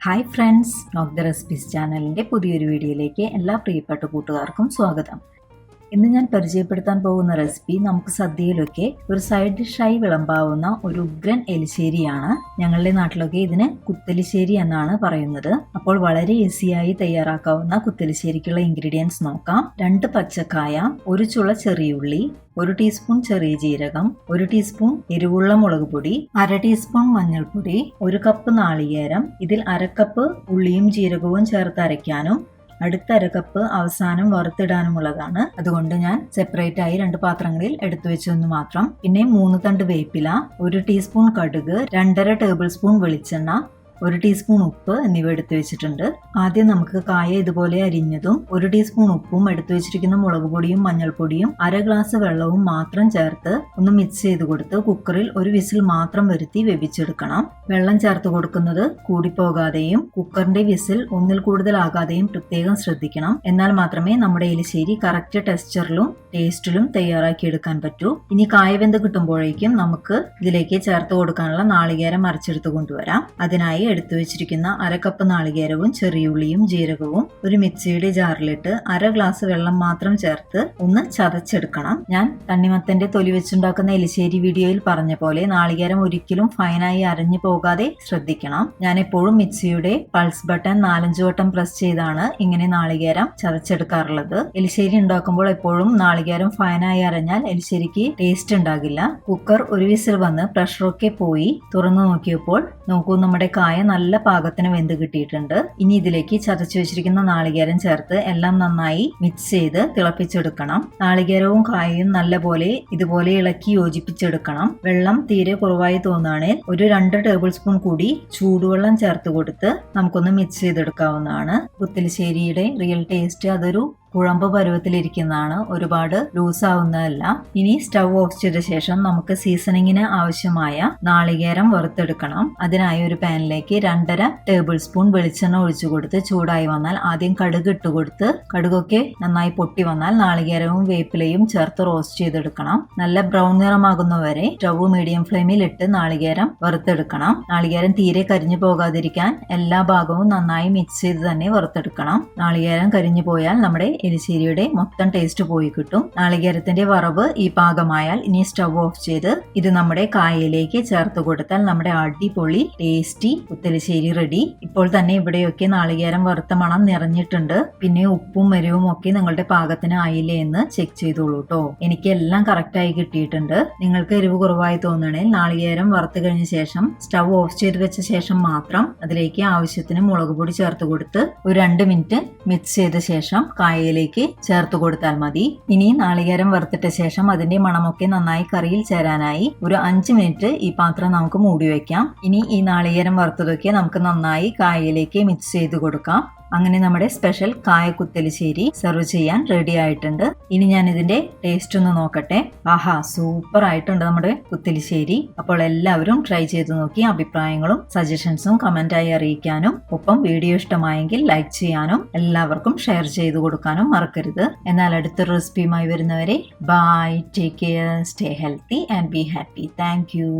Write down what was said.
Hi friends, നോക്ക് the recipes ചാനലിൻ്റെ പുതിയൊരു വീഡിയോയിലേക്ക് എല്ലാ പ്രിയപ്പെട്ട കൂട്ടുകാർക്കും സ്വാഗതം. ഇന്ന് ഞാൻ പരിചയപ്പെടുത്താൻ പോകുന്ന റെസിപ്പി നമുക്ക് സദ്യയിലൊക്കെ ഒരു സൈഡ് ഡിഷായി വിളമ്പാവുന്ന ഒരു ഉഗ്രൻ എലിശ്ശേരിയാണ്. ഞങ്ങളുടെ നാട്ടിലൊക്കെ ഇതിന് കുത്തലിശ്ശേരി എന്നാണ് പറയുന്നത്. അപ്പോൾ വളരെ ഈസിയായി തയ്യാറാക്കാവുന്ന കുത്തലിശ്ശേരിക്കുള്ള ഇൻഗ്രീഡിയൻസ് നോക്കാം. 2 പച്ചക്കായ, 1 ചുള ചെറിയുള്ളി, 1 ടീസ്പൂൺ ചെറിയ ജീരകം, 1 ടീസ്പൂൺ എരിവുള്ള മുളക് പൊടി, 1/2 ടീസ്പൂൺ മഞ്ഞൾപ്പൊടി, 1 കപ്പ് നാളികേരം. ഇതിൽ 1/2 കപ്പ് ഉള്ളിയും ജീരകവും ചേർത്ത് അരയ്ക്കാനും അടുത്ത 1/2 കപ്പ് അവസാനം വറുത്തിടാനുമുള്ളതാണ്. അതുകൊണ്ട് ഞാൻ സെപ്പറേറ്റ് ആയി 2 പാത്രങ്ങളിൽ എടുത്തു വെച്ചെന്ന് മാത്രം. പിന്നെ 3 തണ്ട് വേപ്പില, 1 ടീസ്പൂൺ കടുക്, 2.5 ടേബിൾ സ്പൂൺ വെളിച്ചെണ്ണ, 1 ടീസ്പൂൺ ഉപ്പ് എന്നിവ എടുത്തു വെച്ചിട്ടുണ്ട്. ആദ്യം നമുക്ക് കായ ഇതുപോലെ അരിഞ്ഞതും 1 ടീസ്പൂൺ ഉപ്പും എടുത്തു വെച്ചിരിക്കുന്ന മുളക് പൊടിയും മഞ്ഞൾപ്പൊടിയും 1/2 ഗ്ലാസ് വെള്ളവും മാത്രം ചേർത്ത് ഒന്ന് മിക്സ് ചെയ്ത് കൊടുത്ത് കുക്കറിൽ 1 വിസിൽ മാത്രം വരുത്തി വേവിച്ചെടുക്കണം. വെള്ളം ചേർത്ത് കൊടുക്കുന്നത് കൂടിപ്പോകാതെയും കുക്കറിന്റെ വിസിൽ ഒന്നിൽ കൂടുതലാകാതെയും പ്രത്യേകം ശ്രദ്ധിക്കണം. എന്നാൽ മാത്രമേ നമ്മുടെ എലിശ്ശേരി കറക്റ്റ് ടെക്സ്ചറിലും ടേസ്റ്റിലും തയ്യാറാക്കി എടുക്കാൻ പറ്റൂ. ഇനി കായ വെന്ത് കിട്ടുമ്പോഴേക്കും നമുക്ക് ഇതിലേക്ക് ചേർത്ത് കൊടുക്കാനുള്ള നാളികേരം അരച്ചെടുത്ത് കൊണ്ടുവരാം. അതിനായി എടുത്തു വെച്ചിരിക്കുന്ന 1/2 കപ്പ് നാളികേരവും ചെറിയുള്ളിയും ജീരകവും ഒരു മിക്സിയുടെ ജാറിലിട്ട് 1/2 ഗ്ലാസ് വെള്ളം മാത്രം ചേർത്ത് ഒന്ന് ചതച്ചെടുക്കണം. ഞാൻ തണ്ണിമത്തന്റെ തൊലി വെച്ചുണ്ടാക്കുന്ന എലിശ്ശേരി വീഡിയോയിൽ പറഞ്ഞ പോലെ നാളികേരം ഒരിക്കലും ഫൈനായി അരഞ്ഞു പോകാതെ ശ്രദ്ധിക്കണം. ഞാൻ എപ്പോഴും മിക്സിയുടെ പൾസ് ബട്ടൺ 4-5 വട്ടം പ്രസ് ചെയ്താണ് ഇങ്ങനെ നാളികേരം ചതച്ചെടുക്കാറുള്ളത്. എലിശ്ശേരി ഉണ്ടാക്കുമ്പോൾ എപ്പോഴും നാളികേരം ഫൈനായി അരഞ്ഞാൽ എലിശ്ശേരിക്ക് ടേസ്റ്റ് ഉണ്ടാകില്ല. കുക്കർ 1 വിസിൽ വന്ന് പ്രഷറൊക്കെ പോയി തുറന്നു നോക്കിയപ്പോൾ നോക്കൂ, നമ്മുടെ കായ നല്ല പാകത്തിന് വെന്ത് കിട്ടിയിട്ടുണ്ട്. ഇനി ഇതിലേക്ക് ചതച്ചു വെച്ചിരിക്കുന്ന നാളികേരം ചേർത്ത് എല്ലാം നന്നായി മിക്സ് ചെയ്ത് തിളപ്പിച്ചെടുക്കണം. നാളികേരവും കായയും നല്ലപോലെ ഇതുപോലെ ഇളക്കി യോജിപ്പിച്ചെടുക്കണം. വെള്ളം തീരെ കുറവായി തോന്നുകയാണെങ്കിൽ ഒരു 2 ടേബിൾ സ്പൂൺ കൂടി ചൂടുവെള്ളം ചേർത്ത് കൊടുത്ത് നമുക്കൊന്ന് മിക്സ് ചെയ്തെടുക്കാവുന്നതാണ്. കുത്തലിശ്ശേരിയുടെ റിയൽ ടേസ്റ്റ് അതൊരു കുഴമ്പ് പരുവത്തിലിരിക്കുന്നതാണ്, ഒരുപാട് ലൂസ് ആവുന്നതല്ല. ഇനി സ്റ്റൗ ഓഫ് ചെയ്ത ശേഷം നമുക്ക് സീസണിങ്ങിന് ആവശ്യമായ നാളികേരം വറുത്തെടുക്കണം. അതിനായി ഒരു പാനിലേക്ക് 2.5 ടേബിൾ സ്പൂൺ വെളിച്ചെണ്ണ ഒഴിച്ചു കൊടുത്ത് ചൂടായി വന്നാൽ ആദ്യം കടുക് ഇട്ട് കൊടുത്ത് കടുകൊക്കെ നന്നായി പൊട്ടി വന്നാൽ നാളികേരവും വേപ്പിലയും ചേർത്ത് റോസ്റ്റ് ചെയ്തെടുക്കണം. നല്ല ബ്രൗൺ നിറമാകുന്നവരെ സ്റ്റൗ മീഡിയം ഫ്ലെയിമിൽ ഇട്ട് നാളികേരം വറുത്തെടുക്കണം. നാളികേരം തീരെ കരിഞ്ഞു പോകാതിരിക്കാൻ എല്ലാ ഭാഗവും നന്നായി മിക്സ് ചെയ്ത് തന്നെ വറുത്തെടുക്കണം. നാളികേരം കരിഞ്ഞു പോയാൽ നമ്മുടെ എലിശ്ശേരിയുടെ മൊത്തം ടേസ്റ്റ് പോയി കിട്ടും. നാളികേരത്തിന്റെ വറവ് ഈ പാകമായാൽ ഇനി സ്റ്റൗ ഓഫ് ചെയ്ത് ഇത് നമ്മുടെ കായയിലേക്ക് ചേർത്ത് കൊടുത്താൽ നമ്മുടെ അടിപൊളി ടേസ്റ്റി കുത്തലിശ്ശേരി റെഡി. ഇപ്പോൾ തന്നെ ഇവിടെയൊക്കെ നാളികേരം വറുത്ത മണം നിറഞ്ഞിട്ടുണ്ട്. പിന്നെ ഉപ്പും എരിവും ഒക്കെ നിങ്ങളുടെ പാകത്തിന് ആയില്ലേ എന്ന് ചെക്ക് ചെയ്തോളൂ കേട്ടോ. എനിക്ക് എല്ലാം കറക്റ്റ് ആയി കിട്ടിയിട്ടുണ്ട്. നിങ്ങൾക്ക് എരിവ് കുറവായി തോന്നണമെങ്കിൽ നാളികേരം വറുത്ത് കഴിഞ്ഞ ശേഷം സ്റ്റൗ ഓഫ് ചെയ്ത് വെച്ച ശേഷം മാത്രം അതിലേക്ക് ആവശ്യത്തിന് മുളക് പൊടി ചേർത്ത് കൊടുത്ത് ഒരു 2 മിനിറ്റ് മിക്സ് ചെയ്ത ശേഷം കായയിലേക്ക് ചേർത്ത് കൊടുത്താൽ മതി. ഇനി നാളികേരം വറുത്തിട്ട ശേഷം അതിന്റെ മണമൊക്കെ നന്നായി കറിയിൽ ചേരാനായി ഒരു 5 മിനിറ്റ് ഈ പാത്രം നമുക്ക് മൂടി വെക്കാം. ഇനി ഈ നാളികേരം വറുത്തതൊക്കെ നമുക്ക് നന്നായി കായയിലേക്ക് മിക്സ് ചെയ്ത് കൊടുക്കാം. അങ്ങനെ നമ്മുടെ സ്പെഷ്യൽ കായ കുത്തലിശ്ശേരി സെർവ് ചെയ്യാൻ റെഡി ആയിട്ടുണ്ട്. ഇനി ഞാൻ ഇതിന്റെ ടേസ്റ്റ് ഒന്ന് നോക്കട്ടെ. ആഹാ, സൂപ്പർ ആയിട്ടുണ്ട് നമ്മുടെ കുത്തലിശ്ശേരി. അപ്പോൾ എല്ലാവരും ട്രൈ ചെയ്ത് നോക്കി അഭിപ്രായങ്ങളും സജഷൻസും കമന്റായി അറിയിക്കാനും ഒപ്പം വീഡിയോ ഇഷ്ടമായെങ്കിൽ ലൈക്ക് ചെയ്യാനും എല്ലാവർക്കും ഷെയർ ചെയ്ത് കൊടുക്കാനും മറക്കരുത്. എന്നാൽ അടുത്തൊരു റെസിപ്പിയുമായി വരുന്നവരെ bye, take care, stay healthy and be happy. Thank U.